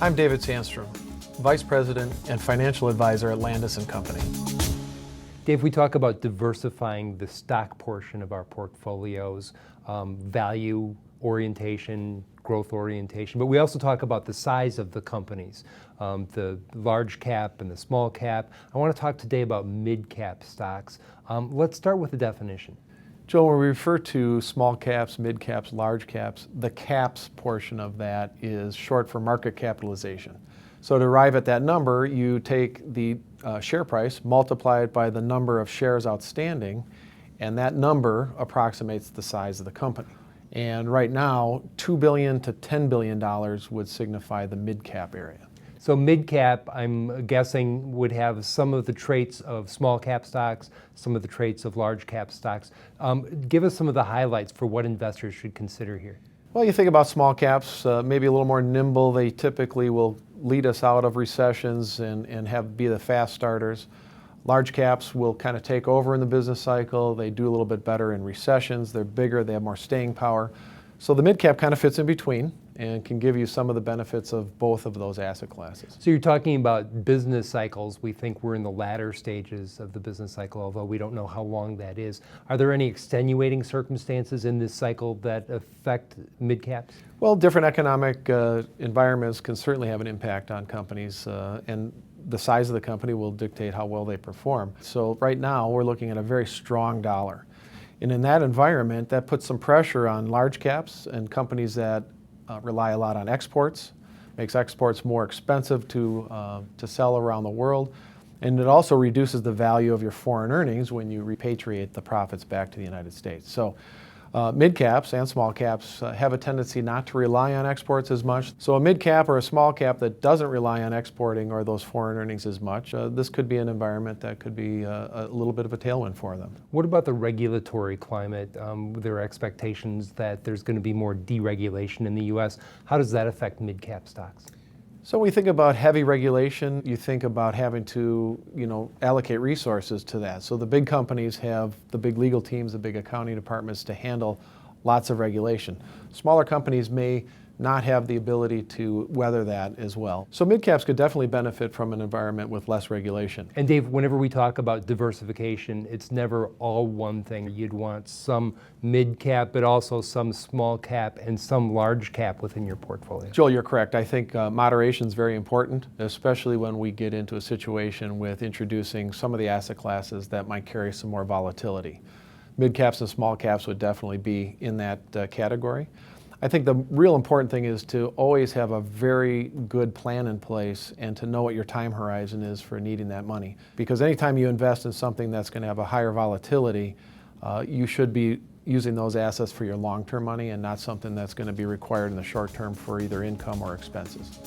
I'm David Sandstrom, Vice President and Financial Advisor at Landaas Company. Dave, we talk about diversifying the stock portion of our portfolios, value orientation, growth orientation, but we also talk about the size of the companies, the large cap and the small cap. I want to talk today about mid-cap stocks. Let's start with the definition. Joe, when we refer to small caps, mid caps, large caps, the caps portion of that is short for market capitalization. So to arrive at that number, you take the share price, multiply it by the number of shares outstanding, and that number approximates the size of the company. And right now, $2 billion to $10 billion would signify the mid-cap area. So mid-cap, I'm guessing, would have some of the traits of small-cap stocks, some of the traits of large-cap stocks. Give us some of the highlights for what investors should consider here. Well, you think about small caps, maybe a little more nimble. They typically will lead us out of recessions and be the fast starters. Large caps will kind of take over in the business cycle. They do a little bit better in recessions. They're bigger, they have more staying power. So the mid-cap kind of fits in between and can give you some of the benefits of both of those asset classes. So you're talking about business cycles. We think we're in the latter stages of the business cycle, although we don't know how long that is. Are there any extenuating circumstances in this cycle that affect mid-caps? Well, different economic environments can certainly have an impact on companies, and the size of the company will dictate how well they perform. So right now, we're looking at a very strong dollar. And in that environment, that puts some pressure on large caps and companies that rely a lot on exports, makes exports more expensive to sell around the world. And it also reduces the value of your foreign earnings when you repatriate the profits back to the United States. So mid caps and small caps have a tendency not to rely on exports as much. So a mid cap or a small cap that doesn't rely on exporting or those foreign earnings as much, this could be an environment that could be a little bit of a tailwind for them. What about the regulatory climate? There are expectations that there's going to be more deregulation in the U.S. How does that affect mid cap stocks? So when you think about heavy regulation, you think about having to, allocate resources to that. So the big companies have the big legal teams, the big accounting departments to handle lots of regulation. Smaller companies may not have the ability to weather that as well. So mid-caps could definitely benefit from an environment with less regulation. And Dave, whenever we talk about diversification, it's never all one thing. You'd want some mid-cap, but also some small cap and some large cap within your portfolio. Joel, you're correct. I think moderation is very important, especially when we get into a situation with introducing some of the asset classes that might carry some more volatility. Mid-caps and small caps would definitely be in that category. I think the real important thing is to always have a very good plan in place and to know what your time horizon is for needing that money. Because anytime you invest in something that's going to have a higher volatility, you should be using those assets for your long-term money and not something that's going to be required in the short term for either income or expenses.